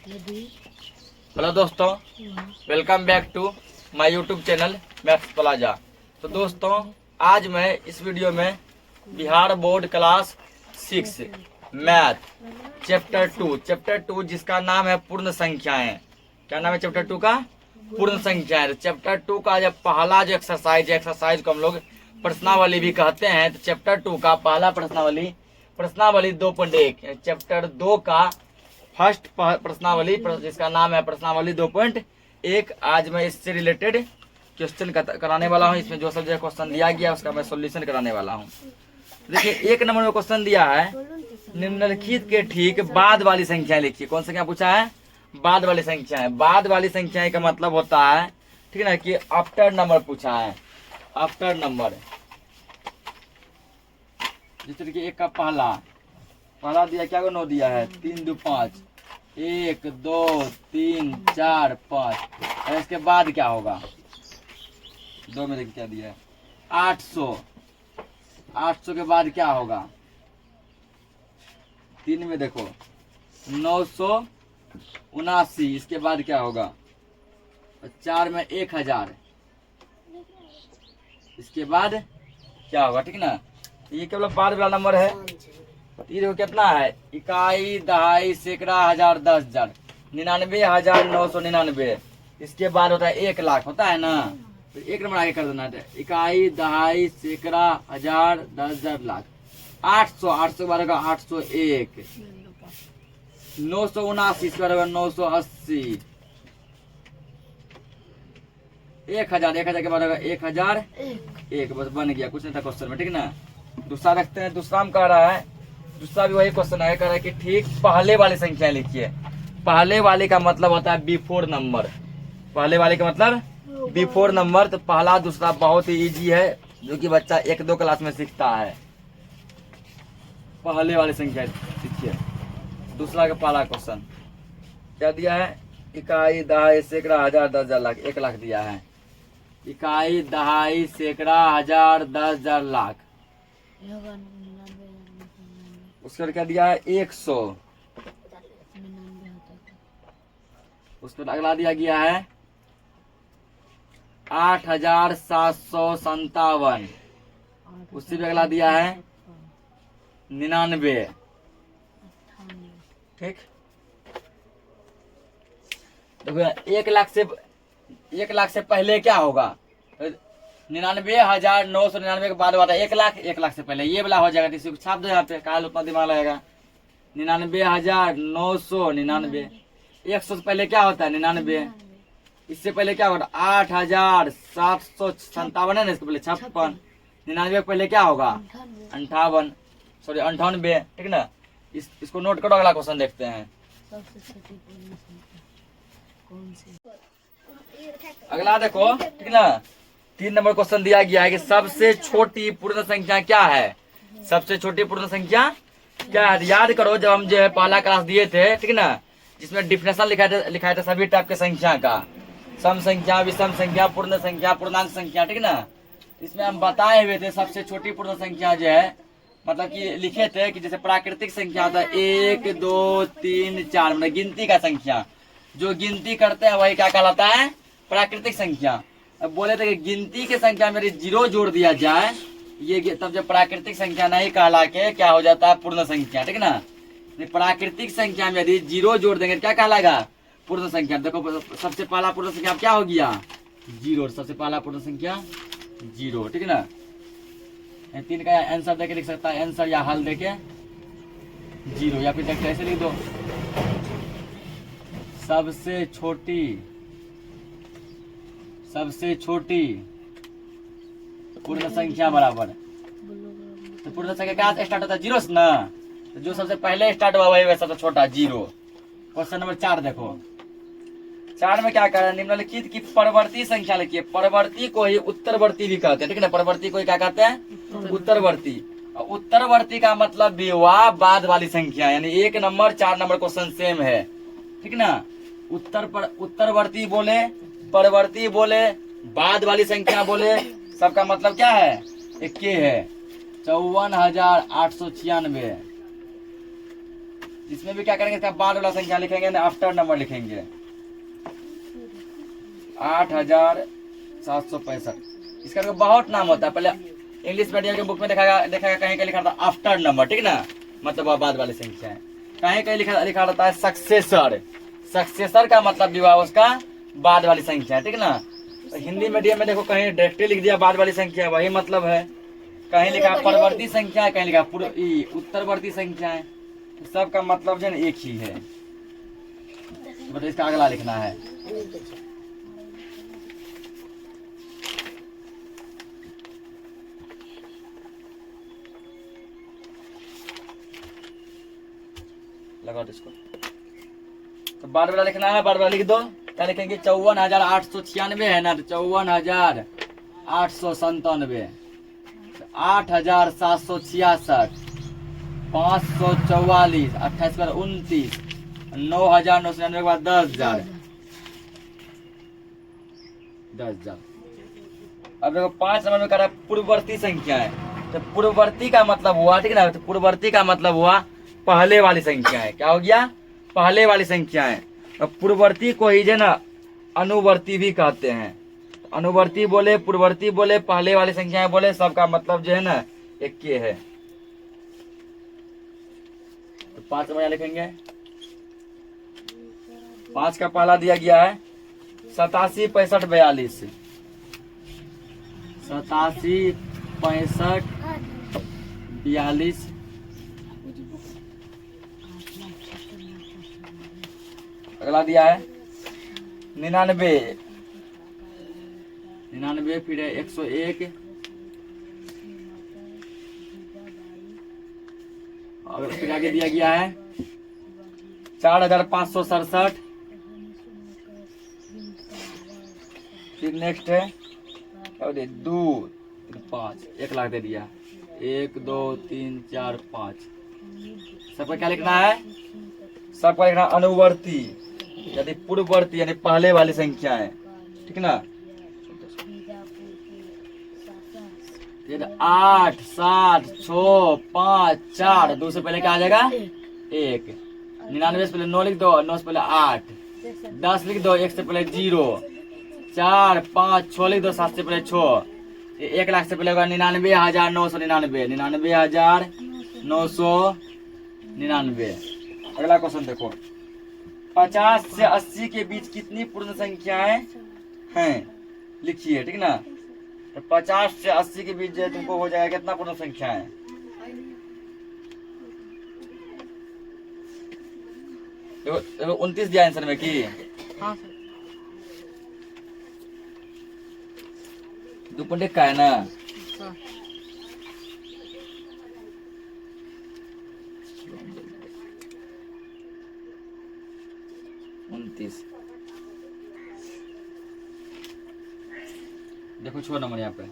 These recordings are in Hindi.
हेलो दोस्तों, welcome back to my YouTube channel maths plaza. तो दोस्तों, आज मैं इस वीडियो में Bihar board class 6 math chapter 2 जिसका नाम है पूर्ण संख्याएं। क्या नाम है चैप्टर 2 का? पूर्ण संख्याएं। चैप्टर 2 का जब पहला जो एक्सरसाइज को हम लोग प्रश्नावली भी कहते हैं, तो चैप्टर 2 का पहला प्रश्नावली 2.1 चैप्टर 2 का फर्स्ट प्रश्नावली जिसका नाम है प्रश्नावली 2.1। आज मैं इससे रिलेटेड क्वेश्चन कराने वाला हूं। इसमें जो सब जो क्वेश्चन दिया गया उसका मैं सॉल्यूशन कराने वाला हूं। देखिए, 1 नंबर में क्वेश्चन दिया है, निम्नलिखित के ठीक बाद वाली संख्या लिखिए। कौन संख्या पूछा है? बाद वाली संख्या है। बाद वाली संख्या का मतलब होता है, ठीक है ना, कि आफ्टर नंबर पूछा है। आफ्टर नंबर जिस तरीके 1 का पहला दिया, क्या को 9 दिया है, 3 2 5, 1 2 3 4 5। और इसके बाद क्या होगा? 2 में देखिए क्या दिया है, 800 के बाद क्या होगा? 3 में देखो 979, इसके बाद क्या होगा? 4 में 1000, इसके बाद क्या होगा? ठीक ना, ये केवल बाद वाला नंबर है। ये देखो कितना है, इकाई, दहाई, सैकड़ा, हजार, 10,000, 99,999। इसके बाद होता है 1 लाख, होता है ना, तो 1 नंबर आगे कर देना है। इकाई, दहाई, सैकड़ा, हजार, 10,000, लाख। 800 के बाद होगा 801, 979 इसके बाद होगा 980, 1000 के बाद होगा 1001। बस बन गया, कुछ नहीं था क्वेश्चन में, ठीक ना। दूसरा रखते हैं। दूसरा में कह रहा है, दूसरा भी वही क्वेश्चन है, कह रहा है कि ठीक पहले वाली संख्या लिखिए। पहले वाले का मतलब होता है बिफोर नंबर। पहले वाले का मतलब बिफोर नंबर। तो पहला दूसरा बहुत ही इजी है, जो कि बच्चा 1-2 क्लास में सीखता है। पहले वाली संख्या लिखिए। दूसरा का पहला क्वेश्चन क्या दिया है? इकाई, दहाई, सैकड़ा, हजार, 10,000, लाख। 1 लाख दिया है। इकाई, दहाई, सैकड़ा, हजार, 10,000, लाख। उसके बाद क्या दिया है? 100। उसके बाद अगला दिया गया है 8,757। उससे भी अगला दिया है 99। ठीक, देखो 1 लाख से पहले क्या होगा? 99,999 के बाद होता है 1 लाख। 1 लाख से पहले ये वाला हो जाएगा, इसी को छाप दो यहाँ पे, काल उतना दिमाग लगेगा। 99,999। 100 से पहले क्या होता है? 99। इससे पहले क्या होगा? 8,757 है ना, इसके पहले 56। 99 के पहले क्या होगा? 98, ठीक ना। इसको नोट करो। अगला क्वेश्चन देखते हैं। अगला देखो, ठीक ना, 3 नंबर क्वेश्चन दिया गया है कि सबसे छोटी पूर्ण संख्या क्या है? सबसे छोटी पूर्ण संख्या क्या है? याद करो, जब हम जो है पहला क्लास दिए थे, ठीक ना, जिसमें डिफिनेशन लिखा था सभी टाइप के संख्या का, सम संख्या, विषम संख्या, पूर्ण संख्या, पूर्णांक संख्या, ठीक ना। इसमें हम बताए हुए थे सबसे छोटी पूर्ण संख्या जो है, मतलब कि लिखे थे कि जैसे प्राकृतिक संख्या होता है 1 2 3 4, मतलब गिनती का संख्या। जो गिनती करते हैं वही क्या कहलाता है? प्राकृतिक संख्या। अब बोले थे कि गिनती की संख्या में 0 जोड़ दिया जाए, ये तब जब प्राकृतिक संख्या नहीं कहला के क्या हो जाता है? पूर्ण संख्या, ठीक ना। प्राकृतिक संख्या में यदि 0 जोड़ देंगे क्या कहलाएगा? पूर्ण संख्या। देखो, सबसे पहला पूर्ण संख्या क्या हो गया? 0। सबसे पहला पूर्ण संख्या 0, ठीक ना। 3 का आंसर देके लिख सकता है, आंसर या हल देके 0, या फिर देखते ऐसे लिख दो, सबसे छोटी पूर्ण संख्या बराबर। तो पूर्ण संख्या क्या स्टार्ट होता है? 0 से ना, तो जो सबसे पहले स्टार्ट हुआ वही सबसे छोटा 0। क्वेश्चन नंबर 4 देखो। 4 में क्या कह रहा है? निम्नलिखित की परवर्ती संख्या लिखिए। परवर्ती को ही उत्तरवर्ती भी कहते हैं, ठीक है ना। परवर्ती को ही क्या कहते हैं? उत्तरवर्ती। उत्तरवर्ती का मतलब भी हुआ बाद वाली संख्या, यानी 1 नंबर 4 नंबर क्वेश्चन सेम है, ठीक ना। उत्तरवर्ती बोले, परवर्ती बोले, बाद वाली संख्या बोले, सबका मतलब क्या है? एक है। 54,896। इसमें भी क्या करेंगे, इसका बाद वाला संख्या लिखेंगे ना, आफ्टर नंबर लिखेंगे। 8765। इसका तो बहुत नाम होता है। पहले इंग्लिश मीडियम के बुक में देखा कहीं कहीं लिखा था आफ्टर नंबर, ठीक ना, मतलब वह बाद वाली संख्या है। कहीं कहीं लिखा रहता है सक्सेसर। सक्सेसर का मतलब भी हुआ उसका बाद वाली संख्या है, ठीक ना। तो हिंदी मीडियम में देखो कहीं डायरेक्टली लिख दिया बाद वाली संख्या, वही मतलब है। कहीं लिखा परवर्ती संख्या है, कहीं लिखा उत्तरवर्ती संख्या है। तो सबका मतलब जो है ना एक ही है। मतलब इसका अगला लिखना है। लगा दो इसको। तो बाद वाला लिखना है, बाद वाला लिख दो। क्या लिखेंगे, 54,896 है ना, तो 54,897, 8,766, 544, 28 पर 29, 9,999 के बाद 10,000। 10,000। अब देखो 5 नंबर में कह रहा है पूर्ववर्ती संख्या है। तो पूर्ववर्ती का मतलब हुआ, ठीक ना, तो पूर्ववर्ती का मतलब हुआ पहले वाली संख्या है। क्या हो गया, पहले वाली संख्या है। अब पूर्ववर्ती को ही जो ना अनुवर्ती भी कहते हैं। अनुवर्ती बोले, पूर्ववर्ती बोले, पहले वाली संख्याएं बोले, सबका मतलब जो है ना एक ही है। तो 5 नंबर लिखेंगे। 5 का पहला दिया गया है 87 65 42। 87 65 42। अगला दिया है 99 99, फिर है 101, और फिर आगे दिया गया है 4,567। फिर नेक्स्ट है 2 5, 1 लाख दे दिया। 1 2 3 4 5। सबका क्या लिखना है, सबका लिखना अनुवर्ती यदि पूर्ववर्ती यानी पहले वाली संख्या है, ठीक ना। 8 7 6 5 4, 2 से पहले क्या आ जाएगा 1। 99 से पहले 9 लिख दो, 9 से पहले 8, 10 लिख दो, 1 से पहले 0, 4 5 6 लिख दो, 7 से पहले 6। 1 लाख से पहले होगा 99,999, 99,999। अगला क्वेश्चन देखो, 50 से 80 के बीच कितनी पूर्ण संख्याएं हैं, लिखिए, ठीक ना। तो 50 से 80 के बीच जो तुमको हो जाएगा कितना पूर्ण संख्या है। देखो 29 दिया आंसर में की। हाँ दो पंडे का है ना। सर। 29। देखो 6 नंबर यहाँ पे।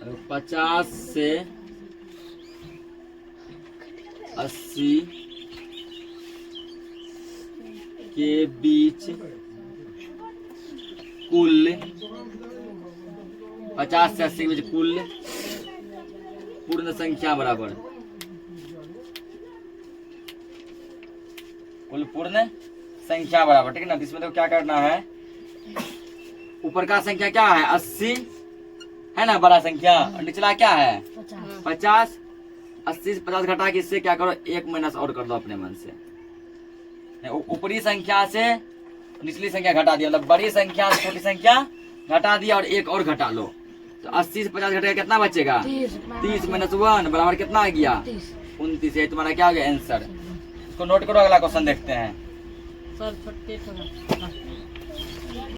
अरे 50 से 80 के बीच कुल 50 से 80 के बीच कुल पूर्ण संख्या बराबर कुल पूर्ण संख्या बराबर, ठीक है ना। इसमें तो क्या करना है, ऊपर का संख्या क्या है 80 है ना, बड़ा संख्या, और निचला क्या है 50। 80 से 50 घटा के इससे क्या करो 1 माइनस और कर दो अपने मन से। ऊपरी संख्या से निचली संख्या घटा दिया, मतलब बड़ी संख्या से छोटी संख्या घटा दिया और 1 और घटा लो। तो 80 से 50 घटेगा कितना बचेगा 30 माइनस 1 बराबर कितना आ गया 29। है तुम्हारा क्या हो गया आंसर। इसको नोट करो, अगला क्वेश्चन देखते हैं। सर 36